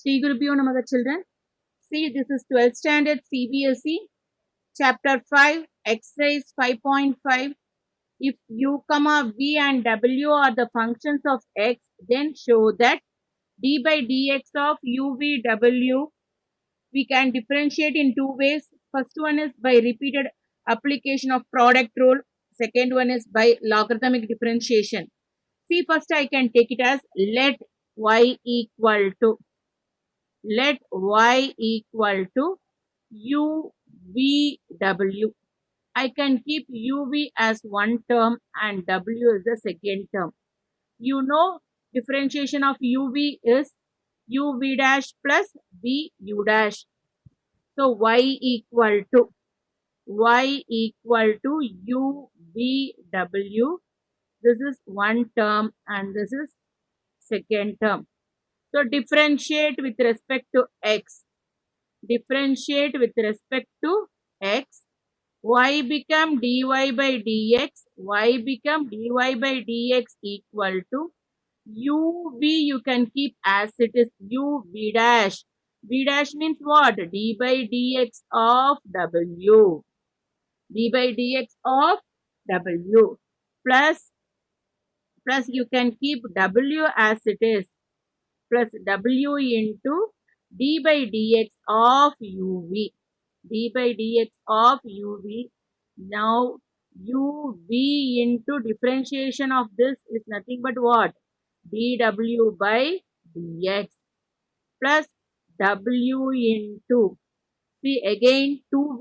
Shri Gurubhyo Namaha children. See, this is 12th standard CBSE, chapter 5, exercise 5.5. If u, v and w are the functions of x, then show that d by dx of u, v, w we can differentiate in two ways. First one is by repeated application of product rule. Second one is by logarithmic differentiation. See, first I can take it as let y equal to u v w. I can keep uv as one term and w is the second term. You know, differentiation of uv is uv dash plus vu dash. So y equal to u v w. This is one term and this is second term. So differentiate with respect to x. Differentiate with respect to x. Y become dy by dx. Y become dy by dx equal to uv. You can keep as it is uv dash. V dash means what? D by dx of w. D by dx of w plus you can keep w as it is plus w into d by dx of uv. D by dx of uv. Now uv into differentiation of this is nothing but what? dw by dx plus w into, see again two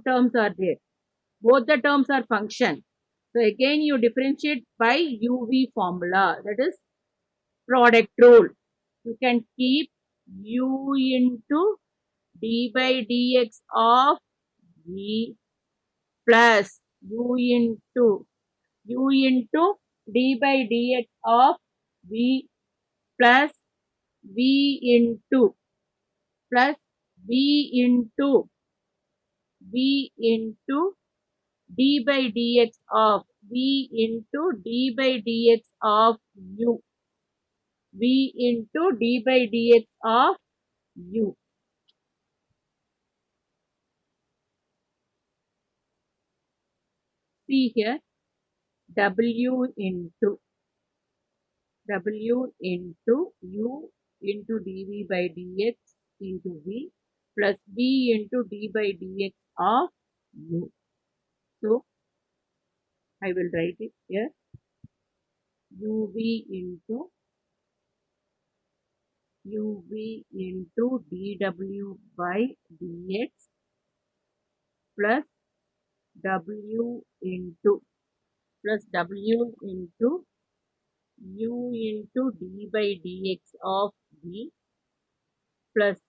terms are there. Both the terms are function. So again you differentiate by uv formula, that is product rule. You can keep u into d by dx of v plus u into d by dx of v plus v into plus v into d by dx of v into d by dx of u. V into d by dx of u. See here, w into u into dv by dx into v plus v into d by dx of u. So I will write it here, uv into dw by dx plus w into u into d by dx of v plus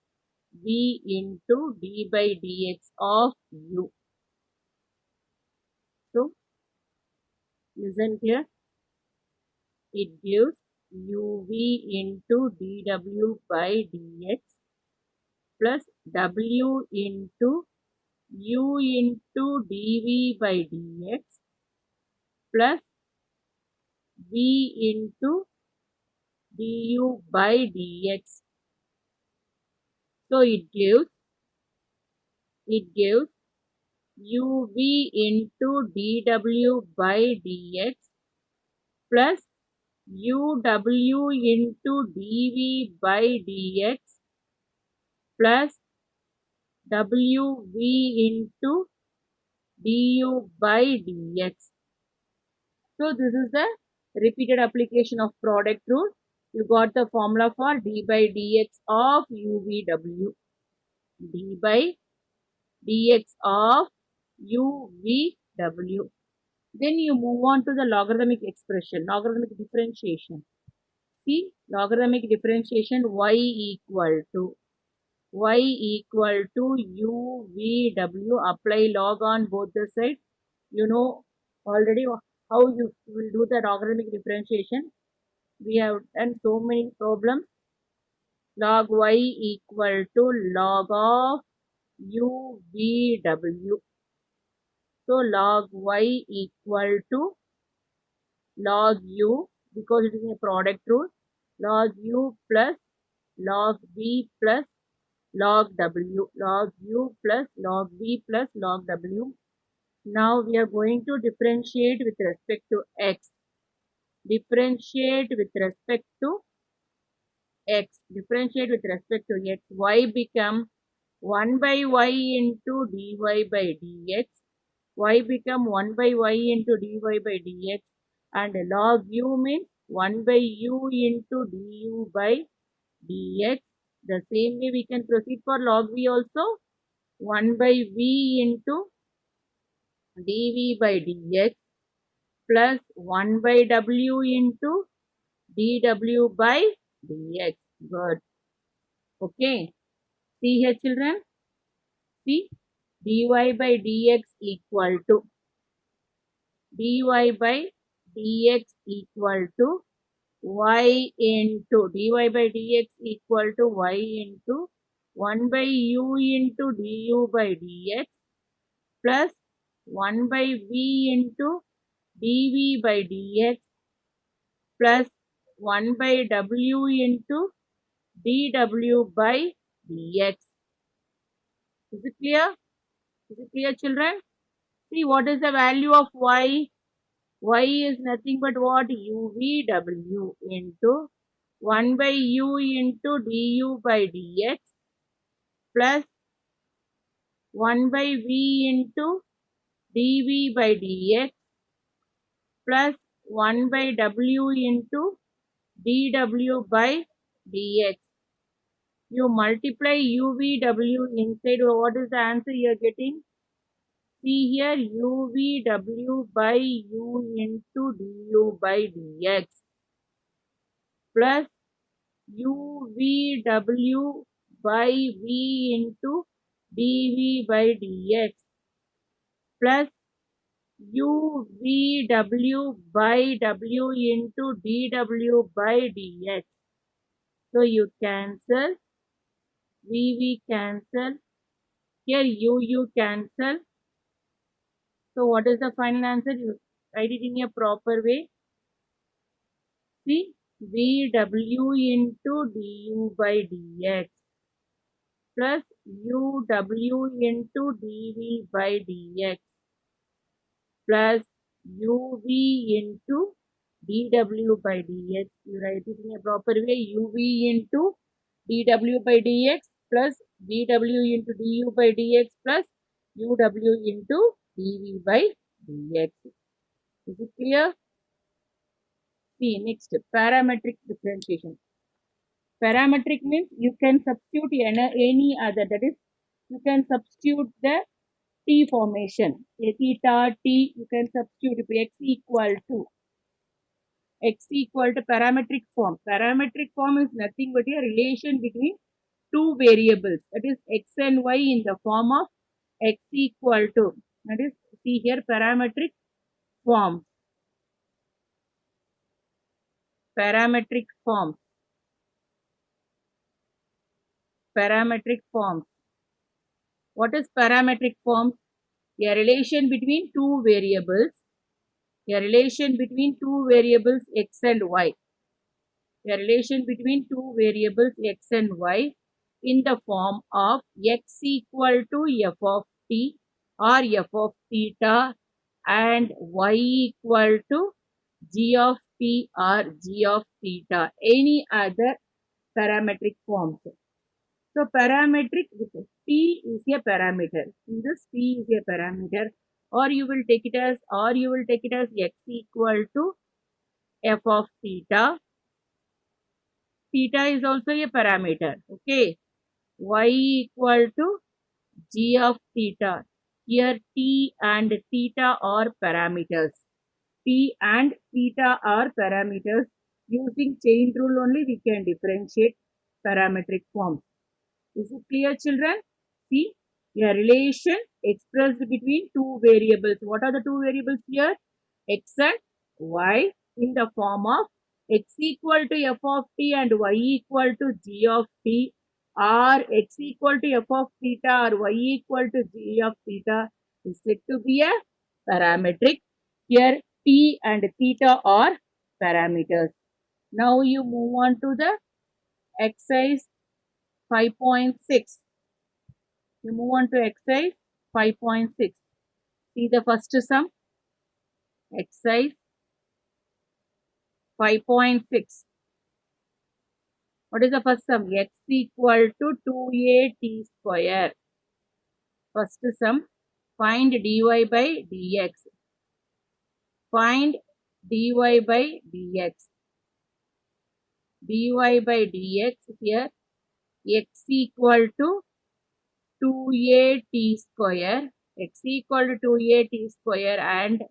v into d by dx of u. So listen here, it gives uv into dw by dx plus w into u into dv by dx plus v into du by dx. So it gives uv into dw by dx plus uw into dv by dx plus wv into du by dx. So this is the repeated application of product rule. You got the formula for d by dx of uvw. D by dx of uvw. Then you move on to the logarithmic expression, logarithmic differentiation. See, logarithmic differentiation, y equal to uvw. Apply log on both the sides. You know already how you will do the logarithmic differentiation. We have done so many problems. Log y equal to log of uvw. So log y equal to log u, because it is a product rule, log u plus log v plus log w, log u plus log v plus log w. Now we are going to differentiate with respect to x. Differentiate with respect to x. Differentiate with respect to x. Y become 1 by y into dy by dx. Y become 1 by y into dy by dx. And log u means 1 by u into du by dx. The same way we can proceed for log v also. 1 by v into dv by dx plus 1 by w into dw by dx. Good. Okay. See here children. See dy by dx equal to dy by dx equal to y into dy by dx equal to y into 1 by u into du by dx plus 1 by v into dv by dx plus 1 by w into dw by dx. Is it clear? Is it clear children? See what is the value of y? Y is nothing but what? UVW into 1 by u into du by dx plus 1 by v into dv by dx plus 1 by w into dw by dx. You multiply UVW inside. What is the answer you are getting? See here UVW by u into du by dx plus UVW by v into dv by dx plus UVW by w into dw by dx. So you cancel, VV cancel, here UU cancel. So what is the final answer? You write it in a proper way. See VW into du by dx plus UW into dv by dx plus uv into dw by dx. You write it in a proper way. uv into dw by dx plus dw into du by dx plus uw into dv by dx. Is it clear? See next parametric differentiation. Parametric means you can substitute any other, that is you can substitute the T formation. A theta T you can substitute x equal to parametric form. Parametric form is nothing but a relation between two variables, that is x and y in the form of x equal to, that is see here parametric form. Parametric form. Parametric forms. What is parametric forms? A relation between two variables. A relation between two variables x and y. A relation between two variables x and y in the form of x equal to f of t or f of theta and y equal to g of t or g of theta. Any other parametric forms. So parametric with t is a parameter. In this t is a parameter, or you will take it as x equal to f of theta. Theta is also a parameter. Okay. Y equal to g of theta. Here t and theta are parameters. T and theta are parameters. Using chain rule only we can differentiate parametric forms. Is it clear children? See a relation expressed between two variables. What are the two variables here? X and y in the form of x equal to f of t and y equal to g of t, or x equal to f of theta or y equal to g of theta is said to be a parametric. Here t and theta are parameters. Now you move on to the exercise 5.6. You move on to exercise 5.6. See the first sum. Exercise 5.6. What is the first sum? X equal to 2at square. First sum. Find dy by dx. Find dy by dx. dy by dx here. X equal to 2at square. X equal to 2at square and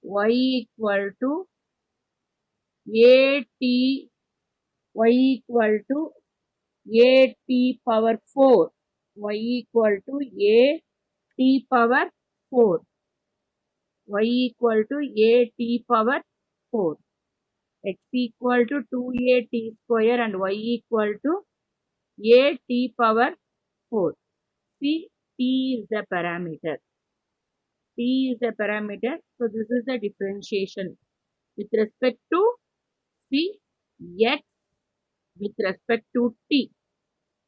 y equal to at, y equal to at power 4. Y equal to at power 4. Y equal to at power 4. X equal to 2at square and y equal to at power 4. See, t is the parameter. T is the parameter. So this is the differentiation with respect to C, x with respect to t.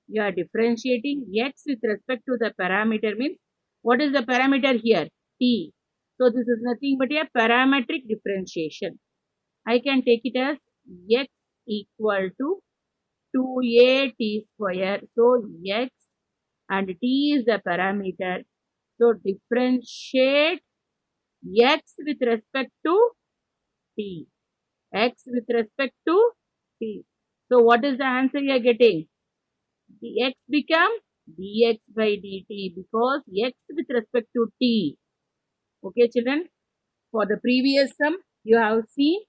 You are differentiating x with respect to the parameter means what is the parameter here? T. So this is nothing but a parametric differentiation. I can take it as x equal to 2at square. So x and t is the parameter. So differentiate x with respect to t. X with respect to t. So what is the answer you are getting? Dx become dx by dt because x with respect to t. Okay children, for the previous sum you have seen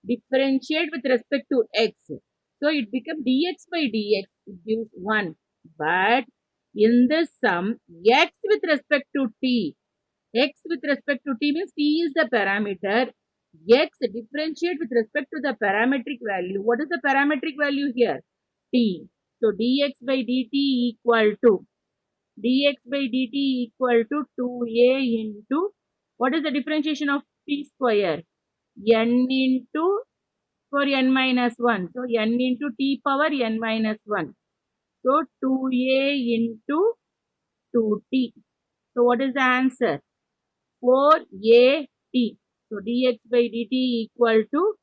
differentiate with respect to x. So it becomes dx by dx, it gives 1. But in this sum x with respect to t, x with respect to t means t is the parameter. X differentiate with respect to the parametric value. What is the parametric value here? T. So dx by dt equal to 2a into what is the differentiation of t square? N into for n minus 1. So n into t power n minus 1. So 2a into 2t. So what is the answer? 4at. So dx by dt equal to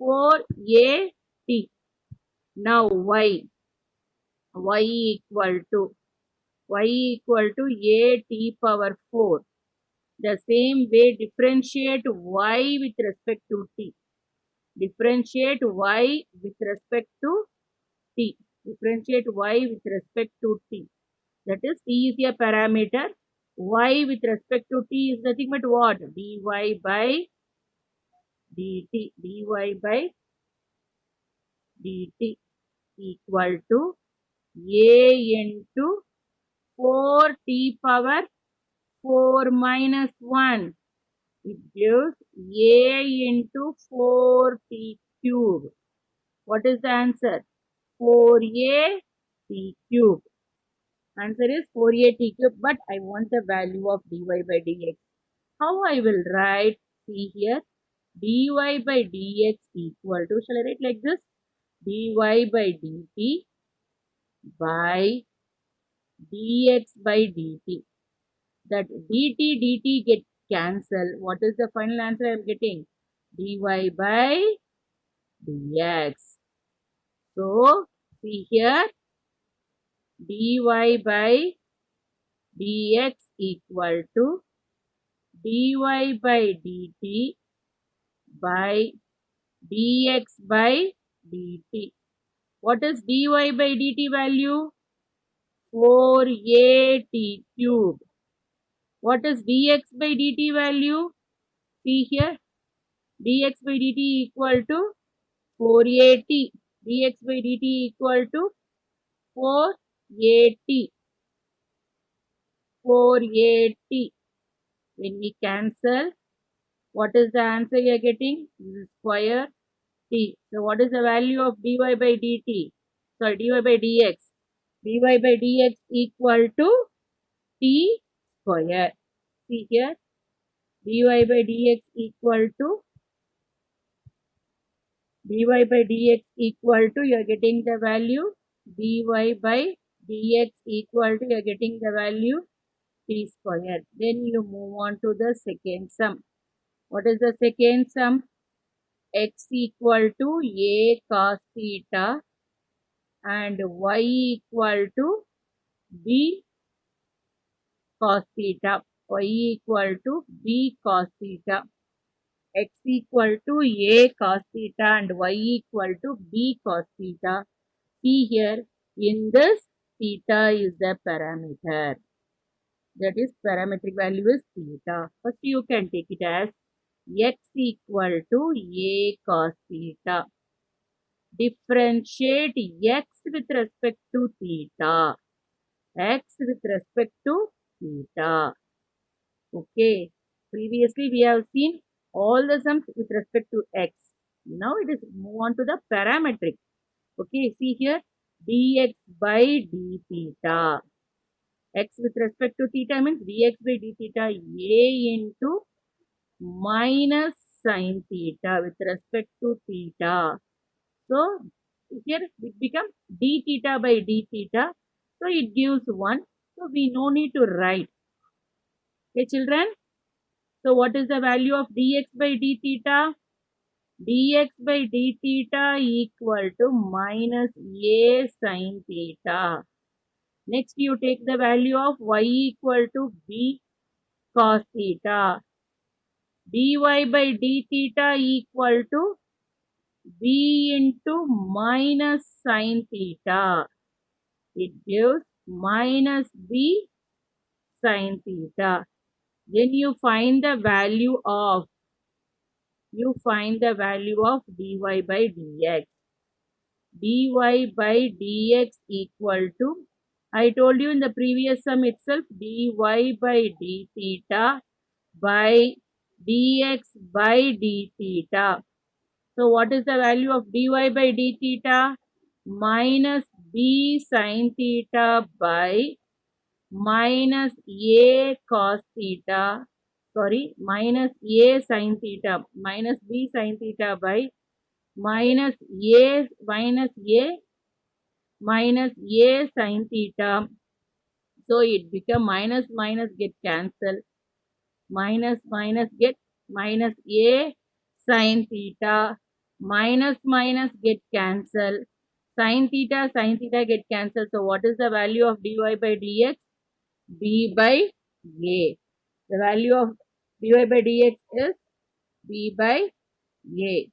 4at. Now y equal to at power 4. The same way differentiate y with respect to t. Differentiate y with respect to t. Differentiate y with respect to t. That is t is a parameter. Y with respect to t is nothing but what? dy by dt. dy by dt equal to a into 4t power 4 minus 1. It gives a into 4t cube. What is the answer? 4a t cube. Answer is 4a t cube, but I want the value of dy by dx. How I will write? See here, dy by dx equal to, shall I write like this? Dy by dt by dx by dt. That dt get cancelled. What is the final answer I am getting? Dy by dx. So, see here, dy by dx equal to dy by dt by dx by dt. What is dy by dt value? 4at cube. What is dx by dt value? See here, dx by dt equal to 4at. dx by dt equal to 4at. 4at. When we cancel, what is the answer you are getting? This is square t. So what is the value of dy by dt? Sorry, dy by dx. dy by dx equal to t square. See here, dy by dx equal to dy by dx equal to, you are getting the value, dy by dx equal to, you are getting the value t square. Then you move on to the second sum. What is the second sum? X equal to a cos theta and y equal to b cos theta. Y equal to b cos theta. X equal to a cos theta and y equal to b cos theta. See here, in this, theta is the parameter. That is, parametric value is theta. First, you can take it as x equal to a cos theta. Differentiate x with respect to theta. X with respect to theta. Okay. Previously, we have seen all the sums with respect to x. Now, it is move on to the parametric. Okay. See here, dx by d theta. X with respect to theta means dx by d theta a into minus sin theta with respect to theta. So, here it becomes d theta by d theta. So, it gives 1. So, we no need to write. Okay, children. So, what is the value of dx by d theta? Dx by d theta equal to minus a sin theta. Next, you take the value of y equal to b cos theta. dy by d theta equal to b into minus sin theta. It gives minus b sin theta. Then you find the value of dy by dx. dy by dx equal to, I told you in the previous sum itself, dy by d theta by dx by d theta. So what is the value of dy by d theta? Minus b sin theta by minus a cos theta. Sorry, minus a sin theta. Minus b sin theta by minus a sin theta. So it become minus minus get cancelled. Minus minus get minus a sin theta. Minus minus get cancelled. Sin theta get cancelled. So what is the value of dy by dx? B by a. The value of dy by dx is b by a.